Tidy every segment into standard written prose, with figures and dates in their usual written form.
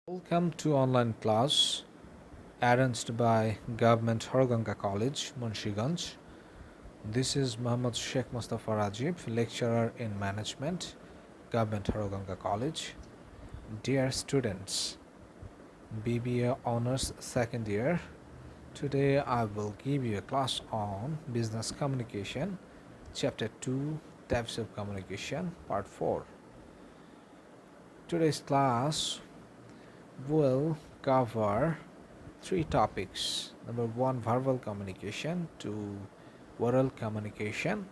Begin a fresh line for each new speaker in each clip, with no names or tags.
Welcome to online class arranged by Government Horganga College, Munshiganj. This is Muhammad Sheikh Mustafa Rajib, lecturer in management, Government Horganga College. Dear students, BBA Honors Second Year, today I will give you a class on Business Communication, Chapter 2, Types of Communication, Part 4. Today's class will cover three topics. Number one, verbal communication, two, oral communication,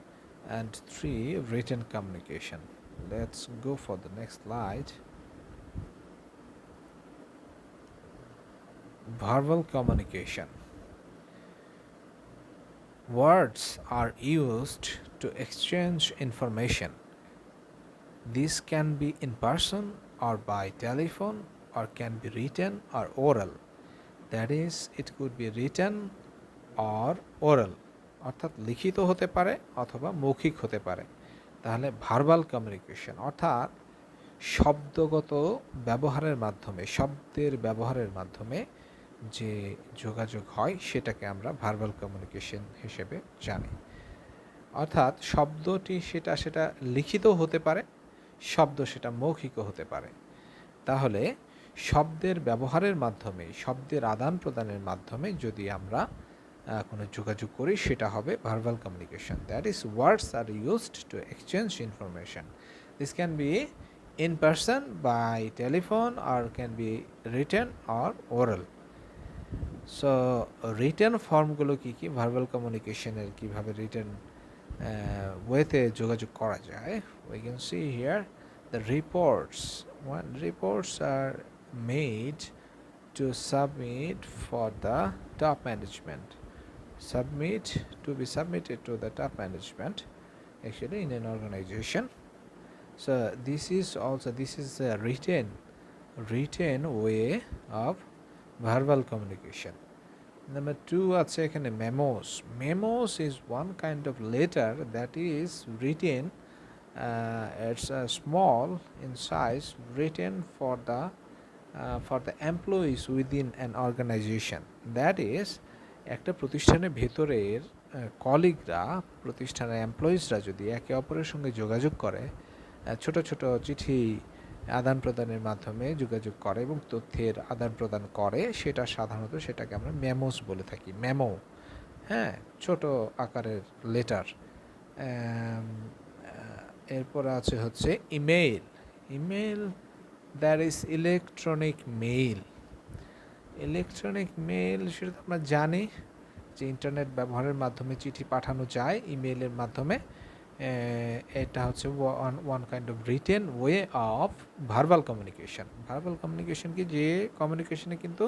and three, written communication. Let's go for the next slide. Verbal communication. Words are used to exchange information. This can be in person or by telephone or can be written or oral. That is, it could be written or oral, অর্থাৎ লিখিত হতে পারে অথবা মৌখিক হতে পারে। তাহলে verbal communication অর্থাৎ শব্দগত ব্যবহারের মাধ্যমে, শব্দের ব্যবহারের মাধ্যমে যে যোগাযোগ হয় সেটাকে আমরা ভার্বাল কমিউনিকেশন হিসেবে জানি। অর্থাৎ শব্দটি সেটা লিখিত হতে পারে, শব্দ সেটা মৌখিকও হতে পারে। তাহলে শব্দের ব্যবহারের মাধ্যমে, শব্দের আদান প্রদানের মাধ্যমে যদি আমরা কোনো যোগাযোগ করি সেটা হবে verbal communication. That is words are used to exchange information. This can be in person by telephone or can be written or oral. So written ফর্মগুলো কী কী, ভার্বাল কমিউনিকেশনের কীভাবে রিটেন ওয়েতে যোগাযোগ করা যায়। We can see here the reports. When reports are made to submit for the top management, to be submitted to the top management actually in an organization. So this is a written way of verbal communication. Number two আছে এখানে memos is one kind of letter that is written. It's small in size, written for the employees within an organization. That is, একটা প্রতিষ্ঠানের ভেতরের কলিগরা, প্রতিষ্ঠানের এমপ্লয়িজরা যদি একে অপরের সঙ্গে যোগাযোগ করে, ছোট ছোট চিঠি আদান প্রদানের মাধ্যমে যোগাযোগ করে এবং তথ্যের আদান প্রদান করে, সেটা সাধারণত সেটাকে আমরা মেমোস বলে থাকি। মেমো, হ্যাঁ, ছোট আকারের লেটার। এরপর আছে হচ্ছে email, that is electronic mail. সেটা তো আমরা জানি যে ইন্টারনেট ব্যবহারের মাধ্যমে চিঠি পাঠানো যায় ইমেইলের মাধ্যমে। এটা হচ্ছে one kind of written way of verbal communication কি, যে কমিউনিকেশনে কিন্তু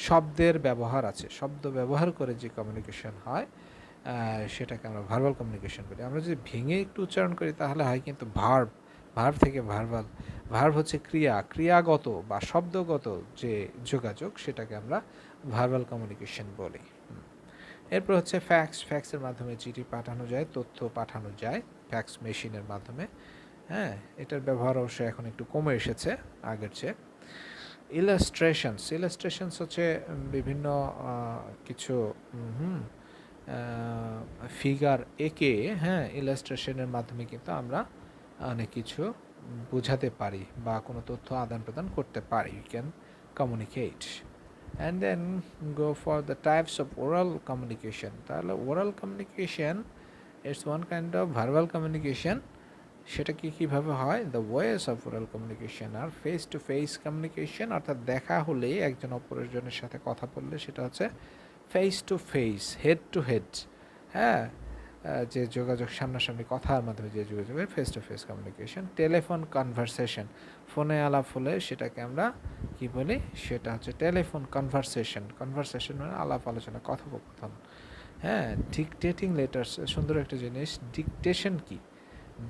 শব্দের ব্যবহার আছে, শব্দ ব্যবহার করে যে কমিউনিকেশন হয় সেটাকে আমরা ভার্বাল কমিউনিকেশন বলি। আমরা যদি ভেঙে একটু উচ্চারণ করি তাহলে হয় কিন্তু ভার্ব থেকে ভার্ব হচ্ছে ক্রিয়াগত বা শব্দগত যে যোগাযোগ, সেটাকে আমরা ভার্বাল কমিউনিকেশন বলি। এরপর হচ্ছে ফ্যাক্সের মাধ্যমে চিঠি পাঠানো যায়, তথ্য পাঠানো যায় ফ্যাক্স মেশিনের মাধ্যমে। হ্যাঁ, এটার ব্যবহার অবশ্যই এখন একটু কমে এসেছে আগের চেয়ে। ইলাস্ট্রেশনস হচ্ছে বিভিন্ন কিছু ফিগার এঁকে, হ্যাঁ, ইলাস্ট্রেশনের মাধ্যমে কিন্তু আমরা অনেক কিছু বোঝাতে পারি বা কোনো তথ্য আদান প্রদান করতে পারি। You can communicate and then go for the types of oral communication. তাহলে oral communication its one kind of verbal communication. সেটা কীভাবে হয়? The ways of oral communication are face to face communication, অর্থাৎ দেখা হলে একজন অপরজনের সাথে কথা বললে সেটা হচ্ছে face to face, head to head, হ্যাঁ, যে যোগাযোগ সামনাসামনি কথার মাধ্যমে যে যোগাযোগ face to face communication. Telephone conversation, ফোনে আলাপ হলে সেটাকে আমরা কি বলি? সেটা হচ্ছে টেলিফোন কনভারসেশন মানে আলাপ আলোচনা, কথোপকথন। হ্যাঁ, ডিকটেটিং লেটার্স, সুন্দর একটা জিনিস। ডিকটেশন কি?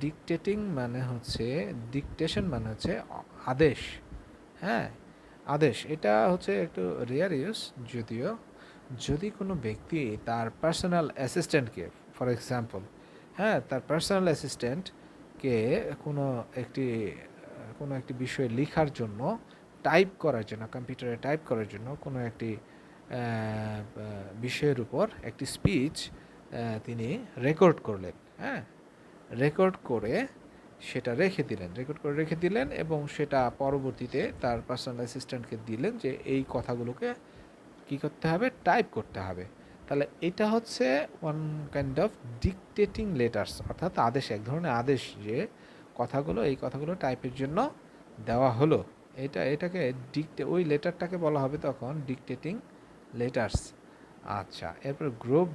ডিকটেশন মানে হচ্ছে আদেশ। হ্যাঁ, আদেশ। এটা হচ্ছে একটু রেয়ার ইউজ, যদিও যদি কোনো ব্যক্তি তার পার্সোনাল অ্যাসিস্ট্যান্টকে, ফর এক্সাম্পল, হ্যাঁ, তার পার্সোনাল অ্যাসিস্ট্যান্টকে কোনো একটি বিষয়ে লেখার জন্য টাইপ করার জন্য, কম্পিউটারে টাইপ করার জন্য কোনো একটি বিষয়ের উপর একটি স্পিচ তিনি রেকর্ড করলেন, হ্যাঁ, রেকর্ড করে সেটা রেখে দিলেন এবং সেটা পরবর্তীতে তার পার্সোনাল অ্যাসিস্ট্যান্টকে দিলেন যে এই কথাগুলোকে কী করতে হবে, টাইপ করতে হবে। তাহলে এটা হচ্ছে ওয়ান কাইন্ড অফ ডিকটেটিং লেটার্স, অর্থাৎ আদেশ, এক ধরনের আদেশ যে এই কথাগুলো টাইপের জন্য দেওয়া হলো, এটাকে ওই লেটারটাকে বলা হবে তখন ডিকটেটিং লেটার্স। আচ্ছা, এরপর গ্রুপ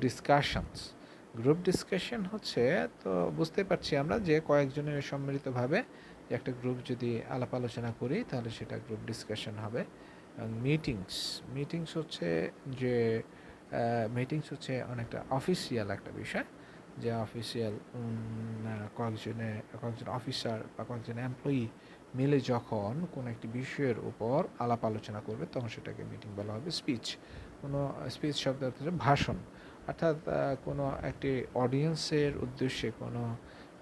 ডিসকাশন হচ্ছে, তো বুঝতে পারছি আমরা যে কয়েকজনের সম্মিলিতভাবে যে একটা গ্রুপ যদি আলাপ আলোচনা করি তাহলে সেটা গ্রুপ ডিসকাশন হবে। মিটিংস হচ্ছে অনেকটা অফিসিয়াল একটা বিষয়, যে অফিসিয়াল কয়েকজন অফিসার বা কয়েকজন এমপ্লয়ি মিলে যখন কোনো একটি বিষয়ের উপর আলাপ আলোচনা করবে তখন সেটাকে মিটিং বলা হবে। স্পিচ শব্দ অর্থ ভাষণ, অর্থাৎ কোনো একটি অডিয়েন্সের উদ্দেশ্যে, কোনো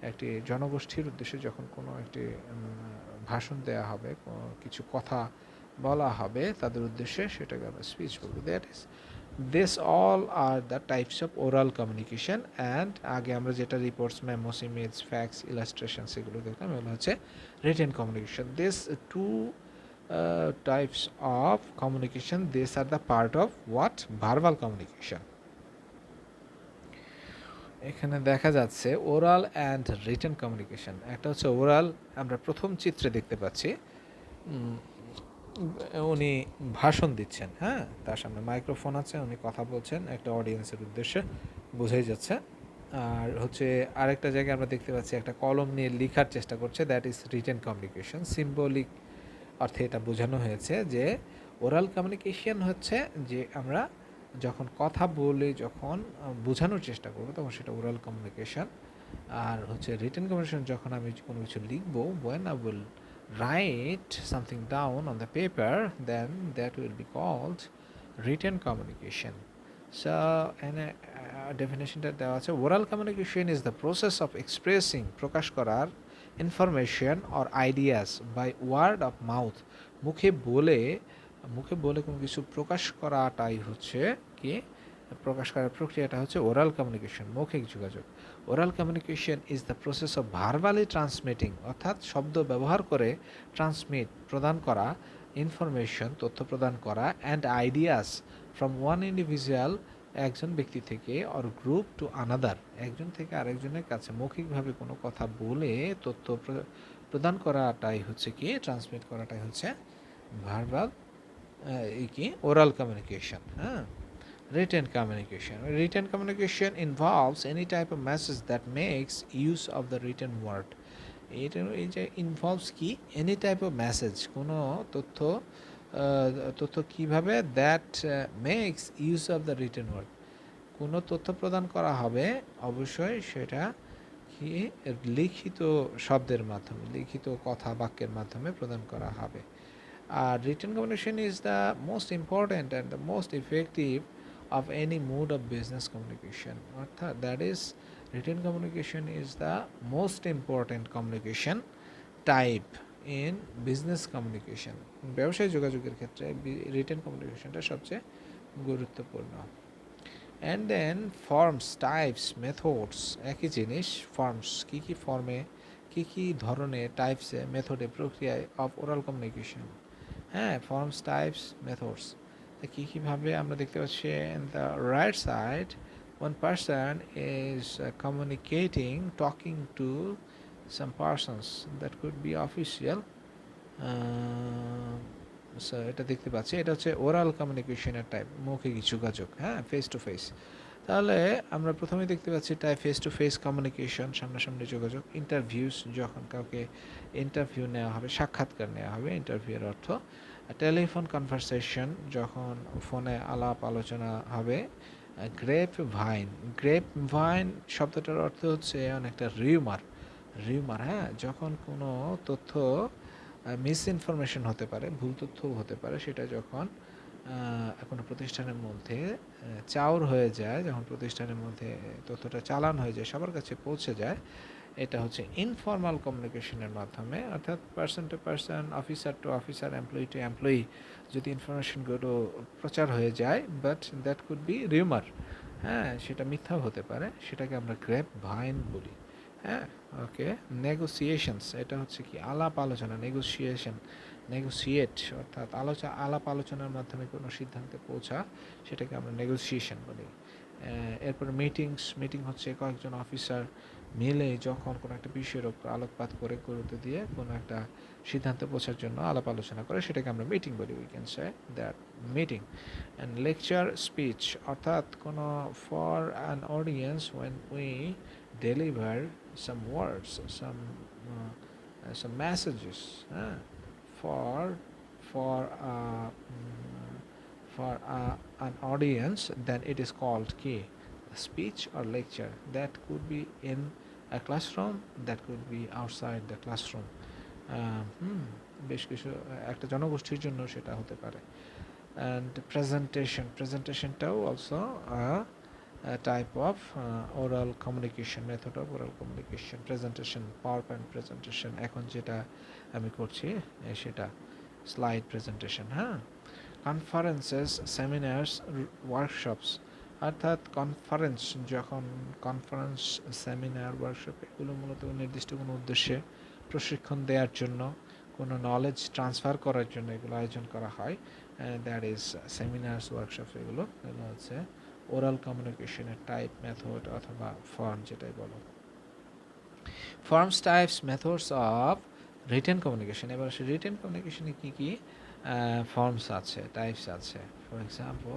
একটি জনগোষ্ঠীর উদ্দেশ্যে যখন কোনো একটি ভাষণ দেওয়া হবে, কিছু কথা বলা হবে তাদের উদ্দেশ্যে, সেটাকে আমরা স্পিচ বলবো। This all are the types of oral communication. And আগে আমরা যেটা reports, memos, image, fax, illustration সেগুলো দেখলাম, এগুলো হচ্ছে written communication. This two types of communication, these are the part of what? Verbal communication. এখানে দেখা যাচ্ছে ওরাল অ্যান্ড রিটেন কমিউনিকেশন। একটা হচ্ছে ওরাল, আমরা প্রথম চিত্রে দেখতে পাচ্ছি উনি ভাষণ দিচ্ছেন, হ্যাঁ, তার সামনে মাইক্রোফোন আছে, উনি কথা বলছেন একটা অডিয়েন্সের উদ্দেশ্যে, বোঝাই যাচ্ছে। আর হচ্ছে আরেকটা জায়গায় আমরা দেখতে পাচ্ছি একটা কলম নিয়ে লেখার চেষ্টা করছে, that is written communication. Symbolic অর্থে এটা বোঝানো হয়েছে যে ওরাল কমিউনিকেশন হচ্ছে যে আমরা যখন কথা বলে যখন বোঝানোর চেষ্টা করবো তখন সেটা ওরাল কমিউনিকেশন। আর হচ্ছে রিটেন কমিউনিকেশন যখন আমি কোনো কিছু লিখবো, when I will write something down on the paper, then that will be called written communication. So ডেফিনেশনটা দেওয়া আছে, oral communication is the process of expressing, প্রকাশ করার, information or ideas by word of mouth, মুখে বলে কোনো কিছু প্রকাশ করাটাই হচ্ছে কি, প্রকাশ করার প্রক্রিয়াটা হচ্ছে ওরাল কমিউনিকেশন, মৌখিক যোগাযোগ। Oral communication is the process of verbally transmitting, অর্থাৎ শব্দ ব্যবহার করে প্রদান করা, ইনফরমেশন তথ্য প্রদান করা, and ideas from one individual, একজন ব্যক্তি থেকে, অর গ্রুপ টু আনাদার, একজন থেকে আরেকজনের কাছে মৌখিকভাবে কোনো কথা বলে তথ্য প্রদান করাটাই হচ্ছে কি, ট্রান্সমিট করাটাই হচ্ছে verbal oral communication. Written communication involves any type of message that makes use of the written word. এই যে ইনভলভস কি, এনি টাইপ অফ মেসেজ, কোনো তথ্য কিভাবে, that makes use of the written word, কোনো তথ্য প্রদান করা হবে অবশ্যই সেটা কি লিখিত শব্দের মাধ্যমে, লিখিত কথা বাক্যের মাধ্যমে প্রদান করা হবে। Written communication is the most important and the most effective of any mode of business communication. That is, written communication is the most important communication type in business communication. ব্যবসায় যোগাযোগের ক্ষেত্রে written communicationটা সবচেয়ে গুরুত্বপূর্ণ। And then forms, types, methods, একই জিনিস, forms কি ফর্মে, কি ধরনের, টাইপসে, মেথডে, প্রক্রিয়ায় of oral communication, হ্যাঁ, ফর্মস, টাইপস, মেথডস কীভাবে আমরা দেখতে পাচ্ছি। In the right side, one person is communicating, talking to some persons, that could be official. এটা দেখতে পাচ্ছি, এটা হচ্ছে ওরাল কমিউনিকেশনের টাইপ, মৌখিক যোগাযোগ, হ্যাঁ, ফেস টু ফেস। তাহলে আমরা প্রথমে দেখতে পাচ্ছি type face to face communication, সামনাসামনি যোগাযোগ। ইন্টারভিউস, যখন কাউকে ইন্টারভিউ নেওয়া হবে, সাক্ষাৎকার নেওয়া হবে, ইন্টারভিউয়ের অর্থ। টেলিফোন কনভারসেশন, যখন ফোনে আলাপ আলোচনা হবে। গ্রেপ ভাইন শব্দটার অর্থ হচ্ছে অনেকটা রিউমার, হ্যাঁ, যখন কোনো তথ্য মিস ইনফরমেশন হতে পারে, ভুল তথ্যও হতে পারে, সেটা যখন কোনো প্রতিষ্ঠানের মধ্যে চাউর হয়ে যায়, যখন প্রতিষ্ঠানের মধ্যে তথ্যটা চালান হয়ে যায়, সবার কাছে পৌঁছে যায়, এটা হচ্ছে ইনফর্মাল কমিউনিকেশনের মাধ্যমে, অর্থাৎ person to person, officer to officer, employee to employee যদি ইনফরমেশনগুলো প্রচার হয়ে যায়, but that could be rumour, হ্যাঁ, সেটা মিথ্যাও হতে পারে, সেটাকে আমরা গ্রেপ ভাইন বলি। হ্যাঁ, ওকে। নেগোসিয়েশনস, এটা হচ্ছে কি আলাপ আলোচনা, নেগোসিয়েট অর্থাৎ আলাপ আলোচনার মাধ্যমে কোনো সিদ্ধান্তে পৌঁছা, সেটাকে আমরা নেগোসিয়েশন বলি। এরপর মিটিং হচ্ছে কয়েকজন অফিসার মিলে যখন কোনো একটা বিষয়ের ওপর আলোকপাত করে, গুরুত্ব দিয়ে কোনো একটা সিদ্ধান্তে পৌঁছার জন্য আলাপ আলোচনা করে, সেটাকে আমরা মিটিং বলি। We can say that meeting. And lecture speech, অর্থাৎ কোনো for an audience when we deliver some words, some messages, for for uh, mm, for an audience, then it is called key speech or lecture. That could be in a classroom, that could be outside the classroom. বেশ কিছু একটা জনগোষ্ঠীর জন্য সেটা হতে পারে। And presentationটাও also a type of oral communication, method of oral communication, presentation, PowerPoint presentation, এখন যেটা আমি করছি সেটা স্লাইড প্রেজেন্টেশন। হ্যাঁ, কনফারেন্সেস, সেমিনার্স, ওয়ার্কশপস, অর্থাৎ কনফারেন্স, সেমিনার, ওয়ার্কশপ এগুলো মূলত নির্দিষ্ট কোনো উদ্দেশ্যে প্রশিক্ষণ দেওয়ার জন্য, কোনো নলেজ ট্রান্সফার করার জন্য এগুলো আয়োজন করা হয়। দ্যাট ইজ সেমিনার্স, ওয়ার্কশপ, এগুলো হচ্ছে ওরাল কমিউনিকেশনের টাইপ, মেথড অথবা ফর্ম যেটাই বলো। Forms, types, methods of written communication. এবার সে রিটেন কমিউনিকেশনে কী কী ফর্মস আছে, টাইপস আছে। ফর এক্সাম্পল,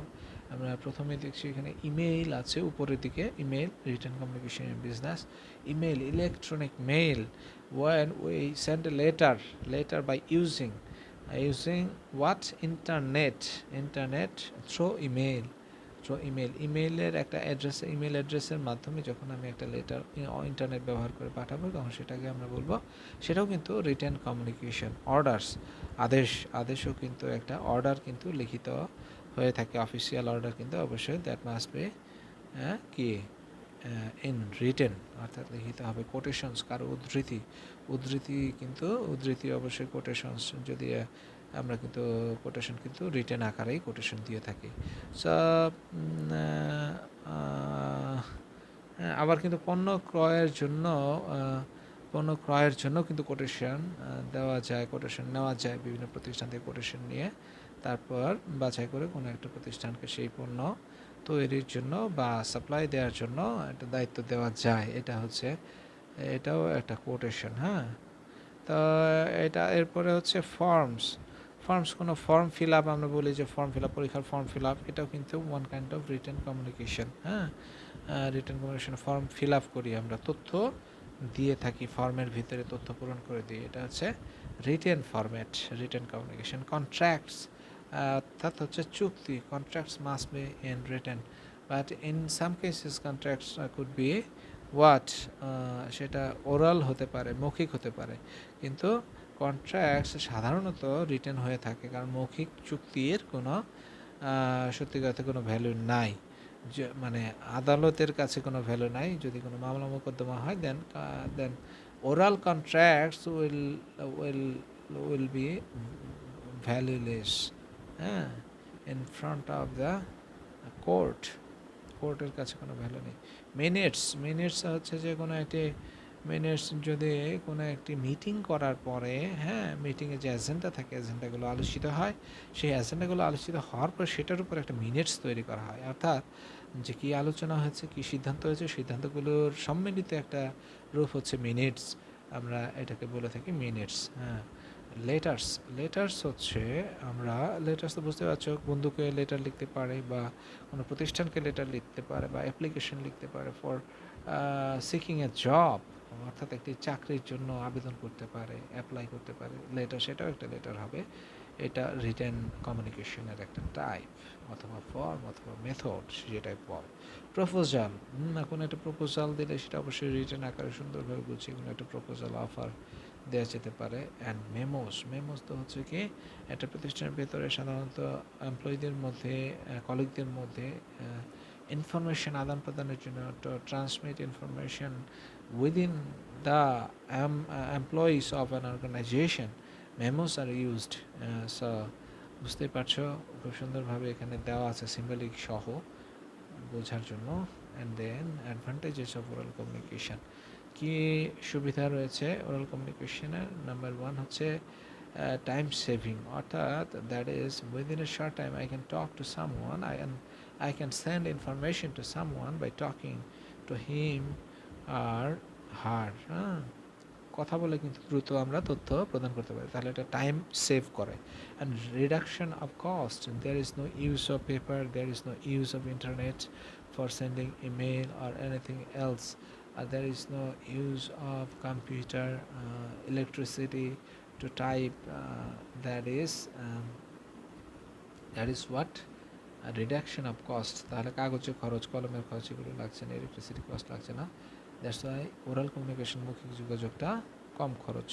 আমরা প্রথমে দেখছি এখানে ইমেইল আছে উপরের দিকে, email, written communication in business. Email, electronic mail, when we send a letter by using what, internet through email, ইমেইলের একটা ইমেল অ্যাড্রেসের মাধ্যমে যখন আমি একটা লেটার ইন্টারনেট ব্যবহার করে পাঠাবো, তখন সেটাকে আমরা বলবো, সেটাও কিন্তু রিটেন কমিউনিকেশন। আদেশও কিন্তু একটা অর্ডার কিন্তু লিখিত হয়ে থাকে, অফিসিয়াল অর্ডার কিন্তু অবশ্যই দ্যাট মাস্ট বি কি ইন রিটেন, অর্থাৎ লিখিত হবে। কোটেশনস, কারো উদ্ধৃতি অবশ্যই কোটেশনস, যদি আমরা কিন্তু কোটেশন কিন্তু রিটেন আকারেই কোটেশন দিয়ে থাকি। সো আবার কিন্তু পণ্য ক্রয়ের জন্য কিন্তু কোটেশন দেওয়া যায়, কোটেশন নেওয়া যায়, বিভিন্ন প্রতিষ্ঠান থেকে কোটেশন নিয়ে তারপর বাছাই করে কোনো একটা প্রতিষ্ঠানকে সেই পণ্য তৈরির জন্য বা সাপ্লাই দেওয়ার জন্য একটা দায়িত্ব দেওয়া যায়। এটাও একটা কোটেশন। হ্যাঁ, তো এরপরে হচ্ছে ফর্মস, কোনো ফর্ম ফিল আপ, আমরা বলি যে ফর্ম ফিল আপ, পরীক্ষার ফর্ম ফিল আপ, এটাও কিন্তু one kind of written communication. হ্যাঁ, written communication, form fill up করি আমরা, তথ্য দিয়ে থাকি, ফর্মের ভিতরে তথ্য পূরণ করে দিই, এটা হচ্ছে written format, written communication. Contracts, অর্থাৎ হচ্ছে চুক্তি, contracts must be in written, but in some cases contracts could be what, সেটা ওরাল হতে পারে, মৌখিক হতে পারে, কিন্তু কন্ট্রাক্টস সাধারণত রিটেন হয়ে থাকে, কারণ মৌখিক চুক্তির কোনো সত্যি কথা কোনো ভ্যালু নাই, মানে আদালতের কাছে কোনো ভ্যালু নাই। যদি কোনো মামলা মোকদ্দমা হয়, then oral contracts will be valueless, হ্যাঁ, ইন ফ্রন্ট অফ দ্য কোর্টের কাছে কোনো ভ্যালু নেই। মিনিটস হচ্ছে যে যদি কোনো একটি মিটিং করার পরে, হ্যাঁ, মিটিংয়ে যে এজেন্ডা থাকে, এজেন্ডাগুলো আলোচিত হয়, সেই এজেন্ডাগুলো আলোচিত হওয়ার পর সেটার উপর একটা মিনিটস তৈরি করা হয়, অর্থাৎ যে কী আলোচনা হয়েছে, কী সিদ্ধান্ত হয়েছে, সিদ্ধান্তগুলোর সম্মিলিত একটা রূপ হচ্ছে মিনিটস, আমরা এটাকে বলে থাকি মিনিটস। হ্যাঁ, লেটার্স হচ্ছে, আমরা লেটার্স তো বুঝতে পারছো, বন্ধুকে লেটার লিখতে পারে, বা কোনো প্রতিষ্ঠানকে লেটার লিখতে পারে, বা অ্যাপ্লিকেশন লিখতে পারে ফর সিকিং এ জব, অর্থাৎ একটি চাকরির জন্য আবেদন করতে পারে, অ্যাপ্লাই করতে পারে, সেটাও একটা লেটার হবে। এটা রিটেন কমিউনিকেশনের একটা টাইপ অথবা ফর্ম অথবা মেথড, যেটাই বল। প্রপোজাল, কোনো একটা প্রপোজাল দিলে সেটা অবশ্যই রিটেন আকারে সুন্দরভাবে বুঝিয়ে কোনো একটা প্রপোজাল অফার দেওয়া যেতে পারে। অ্যান্ড মেমোস তো হচ্ছে কি, একটা প্রতিষ্ঠানের ভেতরে সাধারণত এমপ্লয়ীদের মধ্যে, কলিগদের মধ্যে ইনফরমেশন আদান প্রদানের জন্য, to transmit information within the employees of an organization memos are used. So বুঝতেই পারছো খুব সুন্দরভাবে এখানে দেওয়া আছে সিম্বলিক সহ বোঝার জন্য। And then advantages of oral communication, কী সুবিধা রয়েছে ওরাল কমিউনিকেশনের? নাম্বার ওয়ান হচ্ছে টাইম সেভিং, অর্থাৎ that is within a short time I can talk to someone, I can send information to someone by talking to him or her. কথা বলে কিন্তু দ্রুত আমরা তথ্য প্রদান করতে পারি, তাহলে এটা টাইম সেভ করে। And reduction of cost, there is no use of paper, there is no use of internet for sending email or anything else, there is no use of computer electricity to type, that is what reduction of cost. তাহলে কাগজের খরচ, কলমের খরচ এগুলো লাগছে না, electricity cost লাগছে না। দ্যাটস ওয়াই ওরাল কমিউনিকেশন, মৌখিক যোগাযোগটা কম খরচ।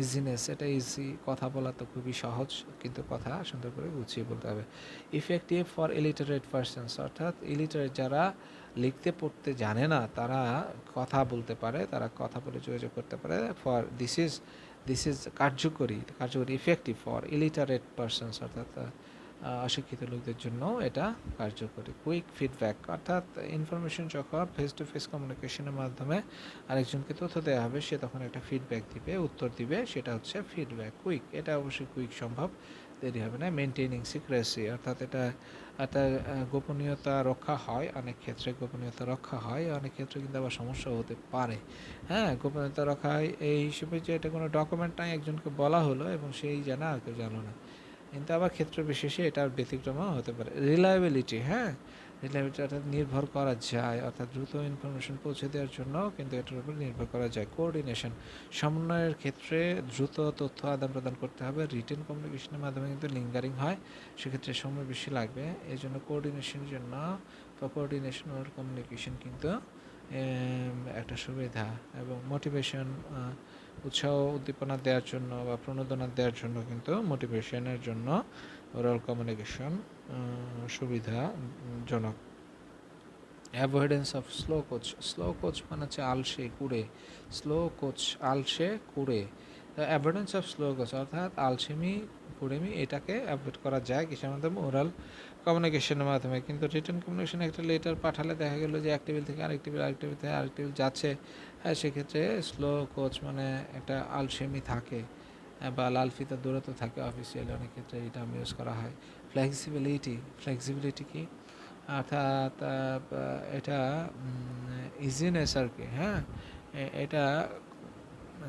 ইজিনেস, এটা ইজি, কথা বলা তো খুবই সহজ, কিন্তু কথা সুন্দর করে গুছিয়ে বলতে হবে। ইফেক্টিভ ফর ইলিটারেট পারসনস, অর্থাৎ ইলিটারেট যারা লিখতে পড়তে জানে না তারা কথা বলতে পারে, তারা কথা বলে যোগাযোগ করতে পারে। ফর দিস ইজ কার্যকরী, ইফেক্টিভ ফর ইলিটারেট পারসনস, অর্থাৎ অশিক্ষিত লোকদের জন্য এটা কার্যকরী। কুইক ফিডব্যাক, অর্থাৎ ইনফরমেশন যখন ফেস টু ফেস কমিউনিকেশনের মাধ্যমে আরেকজনকে তথ্য দেওয়া হবে, সে তখন একটা ফিডব্যাক দিবে, উত্তর দিবে, সেটা হচ্ছে ফিডব্যাক। কুইক, এটা অবশ্যই কুইক সম্ভব, দেরি হবে না। মেনটেনিং সিক্রেসি, অর্থাৎ এটা গোপনীয়তা রক্ষা হয়, অনেক ক্ষেত্রে গোপনীয়তা রক্ষা হয়, অনেক ক্ষেত্রে কিন্তু আবার সমস্যা হতে পারে। হ্যাঁ, গোপনীয়তা রক্ষা হয় এই হিসেবে যে এটা কোনো ডকুমেন্ট নাই, একজনকে বলা হলো এবং সেই জানা আর কেউ জানো না, কিন্তু আবার ক্ষেত্র বিশেষে এটার ব্যতিক্রমও হতে পারে। রিলায়েবিলিটি, হ্যাঁ, রিলায়েবিলিটি অর্থাৎ নির্ভর করা যায়, অর্থাৎ দ্রুত ইনফরমেশন পৌঁছে দেওয়ার জন্য কিন্তু এটার উপর নির্ভর করা যায়। কোঅর্ডিনেশন, সমন্বয়ের ক্ষেত্রে দ্রুত তথ্য আদান প্রদান করতে হবে, রিটেন কমিউনিকেশনের মাধ্যমে কিন্তু লিঙ্গারিং হয়, সেক্ষেত্রে সময় বেশি লাগবে, এই জন্য কোঅর্ডিনেশনের জন্য কোঅর্ডিনেশন ওর কমিউনিকেশন কিন্তু একটা সুবিধা। এবং মোটিভেশন, উৎসাহ উদ্দীপনা দেওয়ার জন্য বা প্রণোদনা দেওয়ার জন্য কিন্তু মোটিভেশনের জন্য ওরাল কমিউনিকেশন সুবিধাজনক। অ্যাভয়েডেন্স অফ স্লো কোচ মানে হচ্ছে আলসে কুড়ে, স্লো কোচ আলসে কুড়ে। অ্যাভয়েডেন্স অফ স্লো কোচ অর্থাৎ আলসেমি কুড়েমি, এটাকে অ্যাভয়েড করা যায় কিসের মাধ্যমে? ওরাল কমিউনিকেশনের মাধ্যমে। কিন্তু রিটার্ন কমিউনিকেশন একটা লেটার পাঠালে দেখা গেলো যে এক টেবিল থেকে আরেক টেবিল, আরেক টেবিল থেকে আরেক টেবিল যাচ্ছে, হ্যাঁ, সেক্ষেত্রে স্লো কোচ মানে একটা আলসেমি থাকে বা লাল ফিতার দূরত্ব থাকে অফিসিয়ালি, অনেক ক্ষেত্রে এটা ইউজ করা হয়। ফ্লেক্সিবিলিটি কি? অর্থাৎ এটা ইজিনেস আর কি, হ্যাঁ, এটা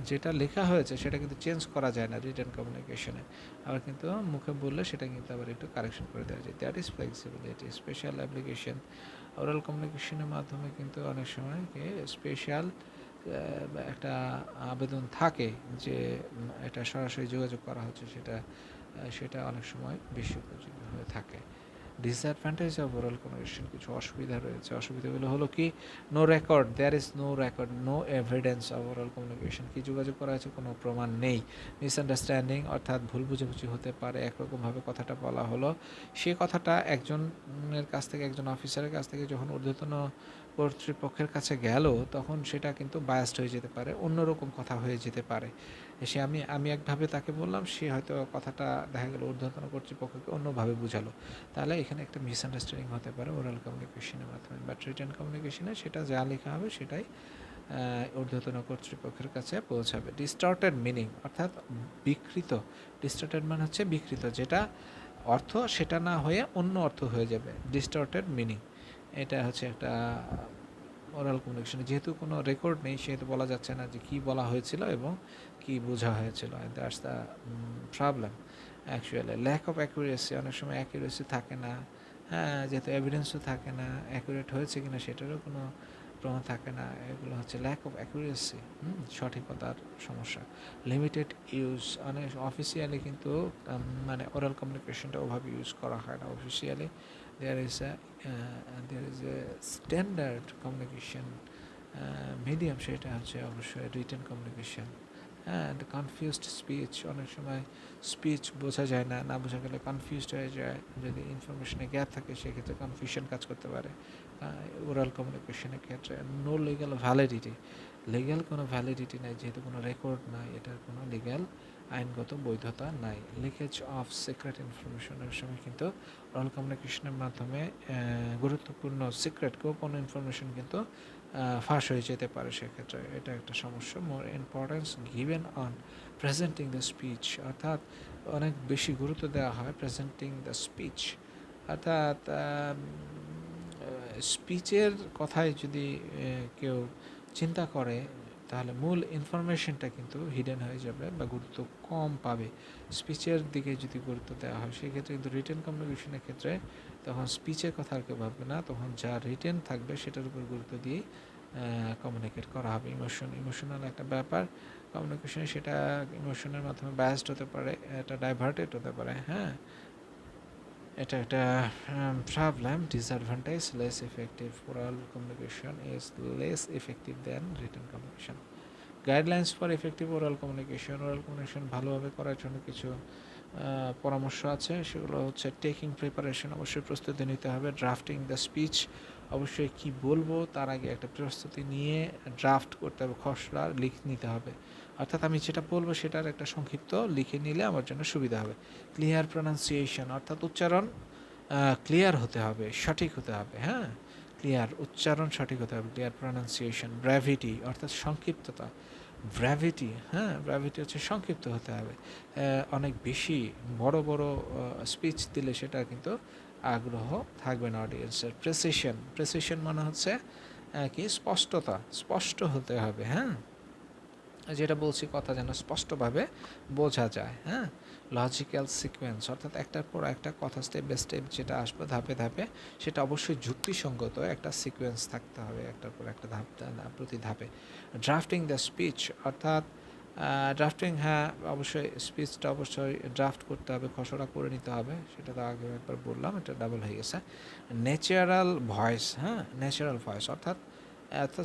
যেটা লেখা হয়েছে সেটা কিন্তু চেঞ্জ করা যায় না রিটেন কমিউনিকেশনে, আবার কিন্তু মুখে বললে সেটা কিন্তু আবার একটু কারেকশন করে দেওয়া যায়। That is flexibility. Special application, oral কমিউনিকেশনের মাধ্যমে কিন্তু অনেক সময় স্পেশাল একটা আবেদন থাকে যে এটা সরাসরি যোগাযোগ করা হচ্ছে, সেটা অনেক সময় বেশি উপযোগী হয়ে থাকে। ডিসঅ্যাডভান্টেজ অফ ওরাল কমিউনিকেশন, কিছু অসুবিধা রয়েছে। অসুবিধাগুলো হলো কি? No record, there is no record, no evidence of oral communication, কি যোগাযোগ করা হয়েছে কোনো প্রমাণ নেই। মিসআন্ডারস্ট্যান্ডিং, অর্থাৎ ভুল বুঝাবুঝি হতে পারে, একরকমভাবে কথাটা বলা হলো, সে কথাটা একজনের কাছ থেকে, একজন অফিসারের কাছ থেকে যখন ঊর্ধ্বতন কর্তৃপক্ষের কাছে গেল তখন সেটা কিন্তু বায়াসড হয়ে যেতে পারে, অন্যরকম কথা হয়ে যেতে পারে। সে আমি একভাবে তাকে বললাম, সে হয়তো কথাটা দেখা গেল ঊর্ধ্বতন কর্তৃপক্ষকে অন্যভাবে বুঝালো, তাহলে এখানে একটা মিসআন্ডারস্ট্যান্ডিং হতে পারে ওরাল কমিউনিকেশনের মাধ্যমে। বাট রিটেন কমিউনিকেশনে সেটা যা লেখা হবে সেটাই ঊর্ধ্বতন কর্তৃপক্ষের কাছে পৌঁছাবে। ডিস্টর্টেড মিনিং, অর্থাৎ বিকৃত, ডিস্টর্টেড মানে হচ্ছে বিকৃত, যেটা অর্থ সেটা না হয়ে অন্য অর্থ হয়ে যাবে, ডিস্টর্টেড মিনিং। এটা হচ্ছে একটা ওরাল কমিউনিকেশনে যেহেতু কোনো রেকর্ড নেই সেহেতু বলা যাচ্ছে না যে কী বলা হয়েছিল এবং কী বোঝা হয়েছিল, that's the problem actually. Lack of accuracy, অনেক সময় অ্যাকুরেসি থাকে না, হ্যাঁ, যেহেতু এভিডেন্সও থাকে না, অ্যাকুরেট হয়েছে কিনা সেটারও কোনো প্রমাণ থাকে না, এগুলো হচ্ছে ল্যাক অফ অ্যাকুরেসি, সঠিকতার সমস্যা। লিমিটেড ইউজ, অনেক অফিসিয়ালি কিন্তু মানে ওরাল কমিউনিকেশনটা ওভাবে ইউজ করা হয় না officially. there is a standard communication medium, সেটা হচ্ছে অবশ্যই রিটেন কমিউনিকেশন। হ্যাঁ, কনফিউজড স্পিচ, অনেক সময় স্পিচ বোঝা যায় না, না বোঝা গেলে কনফিউজড হয়ে যায়, যদি ইনফরমেশনে গ্যাপ থাকে সেক্ষেত্রে কনফিউশন কাজ করতে পারে। ওরাল কমিউনিকেশনের ক্ষেত্রে নো লিগ্যাল ভ্যালিডিটি, লিগ্যাল কোনো ভ্যালিডিটি নাই, যেহেতু কোনো রেকর্ড নাই, এটার কোনো লিগ্যাল আইনগত বৈধতা নাই। লিকেজ অফ সিক্রেট ইনফরমেশনের সময় কিন্তু ওরাল কমিউনিকেশনের মাধ্যমে গুরুত্বপূর্ণ সিক্রেট গোপন ইনফরমেশন কিন্তু ফাঁস হয়ে যেতে পারে, সেক্ষেত্রে এটা একটা সমস্যা। More importance given on presenting the speech, অর্থাৎ অনেক বেশি গুরুত্ব দেওয়া হয় প্রেজেন্টিং দ্য স্পিচ, অর্থাৎ স্পিচের কথায় যদি কেউ চিন্তা করে তাহলে মূল ইনফরমেশনটা কিন্তু হিডেন হয়ে যাবে বা গুরুত্ব কম পাবে। স্পিচের দিকে যদি গুরুত্ব দেওয়া হয় সেক্ষেত্রে কিন্তু রিটেন কমিউনিকেশনের ক্ষেত্রে তখন স্পিচের কথা আর কেউ ভাববে না, তখন যা রিটেন থাকবে সেটার উপর গুরুত্ব দিয়ে কমিউনিকেট করা হবে। ইমোশনাল একটা ব্যাপার কমিউনিকেশনে, সেটা ইমোশনের মাধ্যমে ব্যাসড হতে পারে, এটা ডাইভার্টেড হতে পারে। হ্যাঁ, এটা একটা problem, disadvantage, less effective, oral communication is less effective than written communication. Guidelines for effective oral communication, oral communication ভালোভাবে করার জন্য কিছু পরামর্শ আছে, সেগুলো হচ্ছে টেকিং প্রিপারেশন, অবশ্যই প্রস্তুতি নিতে হবে। ড্রাফটিং দ্য স্পিচ, অবশ্যই কি বলবো তার আগে একটা প্রস্তুতি নিয়ে ড্রাফট করতে হবে, খসড়া লিখে নিতে হবে, অর্থাৎ আমি যেটা বলবো সেটার একটা সংক্ষিপ্ত লিখে নিলে আমার জন্য সুবিধা হবে। ক্লিয়ার প্রনাউন্সিয়েশন, অর্থাৎ উচ্চারণ ক্লিয়ার হতে হবে, সঠিক হতে হবে। হ্যাঁ, ক্লিয়ার উচ্চারণ সঠিক হতে হবে, ক্লিয়ার প্রনাউন্সিয়েশন। ব্র্যাভিটি, অর্থাৎ সংক্ষিপ্ততা, ব্র্যাভিটি, হ্যাঁ ব্র্যাভিটি হচ্ছে সংক্ষিপ্ত হতে হবে। অনেক বেশি বড় বড় স্পিচ দিলে সেটা কিন্তু আগ্রহ থাকবে না অডিয়েন্সের। প্রেসিশন, প্রেসিশন মানে হচ্ছে কি স্পষ্টতা, স্পষ্ট হতে হবে। হ্যাঁ, যেটা বলছি কথা যেন স্পষ্টভাবে বোঝা যায়। হ্যাঁ, লজিক্যাল সিকোয়েন্স, অর্থাৎ একটার পর একটা কথা স্টেপ বাই স্টেপ যেটা আসবে ধাপে ধাপে, সেটা অবশ্যই যুক্তিসঙ্গত একটা সিকোয়েন্স থাকতে হবে, একটার পর একটা ধাপ প্রতি ধাপে। ড্রাফটিং দ্য স্পিচ, অর্থাৎ ড্রাফটিং, হ্যাঁ অবশ্যই স্পিচটা অবশ্যই ড্রাফট করতে হবে, খসড়া করে নিতে হবে, সেটা তো আগে একবার বললাম, এটা ডাবল হয়ে গেছে। ন্যাচারাল ভয়েস, হ্যাঁ ন্যাচারাল ভয়েস, অর্থাৎ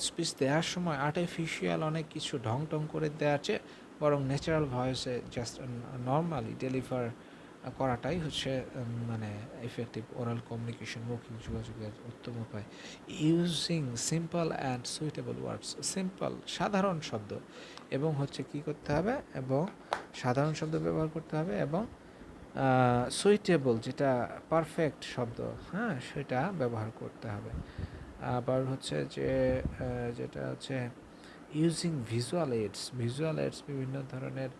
স্পিচ দেওয়ার সময় আর্টিফিশিয়াল অনেক কিছু ঢং টং করে দেওয়ার চেয়ে বরং ন্যাচারাল ভয়েসে জাস্ট নর্মালি ডেলিভার করাটাই হচ্ছে মানে এফেক্টিভ ওরাল কমিউনিকেশন, মৌখিক যোগাযোগের উত্তম উপায়। Using simple and suitable words, simple সাধারণ শব্দ এবং হচ্ছে কি করতে হবে, এবং সাধারণ শব্দ ব্যবহার করতে হবে, এবং সুইটেবল যেটা পারফেক্ট শব্দ, হ্যাঁ সেটা ব্যবহার করতে হবে। আবার হচ্ছে যে যেটা হচ্ছে using visual AIDS, visual AIDS বিভিন্ন ধরনের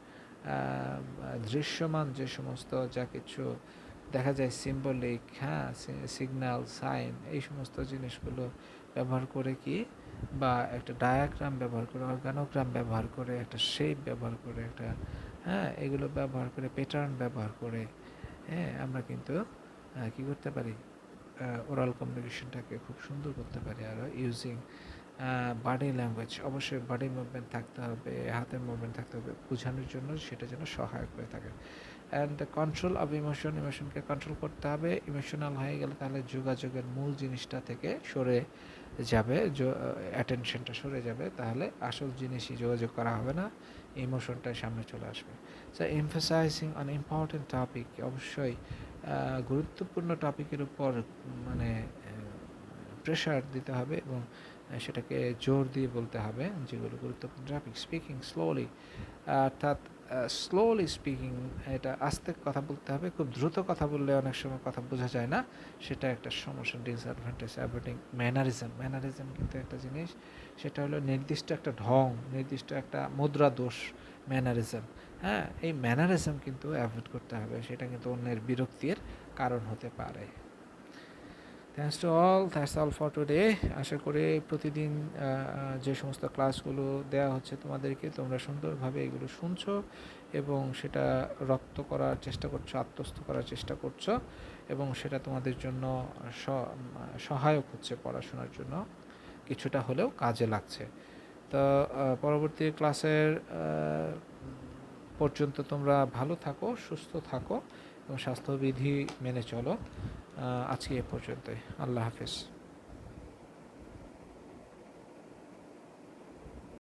দৃশ্যমান যে সমস্ত যা কিছু দেখা যায়, সিম্বলিক, হ্যাঁ সিগন্যাল, সাইন, এই সমস্ত জিনিসগুলো ব্যবহার করে কি, বা একটা ডায়াগ্রাম ব্যবহার করে, অর্গানোগ্রাম ব্যবহার করে, একটা শেপ ব্যবহার করে, একটা হ্যাঁ এগুলো ব্যবহার করে, প্যাটার্ন ব্যবহার করে, হ্যাঁ আমরা কিন্তু কী করতে পারি, ওরাল কমিউনিকেশনটাকে খুব সুন্দর করতে পারি। আর ইউজিং বডি ল্যাঙ্গুয়েজ, অবশ্যই বডি মুভমেন্ট থাকতে হবে, হাতের মুভমেন্ট থাকতে হবে বোঝানোর জন্য, সেটা যেন সহায়ক হয়ে থাকে। অ্যান্ড কন্ট্রোল অফ ইমোশন, ইমোশনকে কন্ট্রোল করতে হবে। ইমোশনাল হয়ে গেলে তাহলে যোগাযোগের মূল জিনিসটা থেকে সরে যাবে, অ্যাটেনশনটা সরে যাবে, তাহলে আসল জিনিসই যোগাযোগ করা হবে না, ইমোশনটা সামনে চলে আসবে। So emphasising on important topic, অবশ্যই গুরুত্বপূর্ণ টপিকের উপর মানে প্রেশার দিতে হবে এবং সেটাকে জোর দিয়ে বলতে হবে যেগুলো গুরুত্বপূর্ণ টপিক। স্পিকিং স্লোলি, অর্থাৎ স্লোলি স্পিকিং, এটা আস্তে কথা বলতে হবে, খুব দ্রুত কথা বললে অনেক সময় কথা বোঝা যায় না, সেটা একটা সমস্যা, ডিসঅ্যাডভান্টেজ। অ্যাভয়েডিং ম্যানারিজম, ম্যানারিজম কিন্তু একটা জিনিস, সেটা হলো নির্দিষ্ট একটা ঢং, নির্দিষ্ট একটা মুদ্রা দোষ, ম্যানারিজম। হ্যাঁ, এই ম্যানারিজম কিন্তু অ্যাভয়েড করতে হবে, সেটা কিন্তু অন্যের বিরক্তির কারণ হতে পারে। Thanks to all, that's all for today. আশা করি প্রতিদিন যে সমস্ত ক্লাসগুলো দেওয়া হচ্ছে তোমাদেরকে, তোমরা সুন্দরভাবে এগুলো শুনছো এবং সেটা রপ্ত করার চেষ্টা করছো, আত্মস্থ করার চেষ্টা করছো, এবং সেটা তোমাদের জন্য সহায়ক হচ্ছে, পড়াশোনার জন্য কিছুটা হলেও কাজে লাগছে। তো পরবর্তী ক্লাসের পর্যন্ত তোমরা ভালো থাকো, সুস্থ থাকো এবং স্বাস্থ্যবিধি মেনে চলো। আজকে এ পর্যন্তই। আল্লাহ হাফেজ।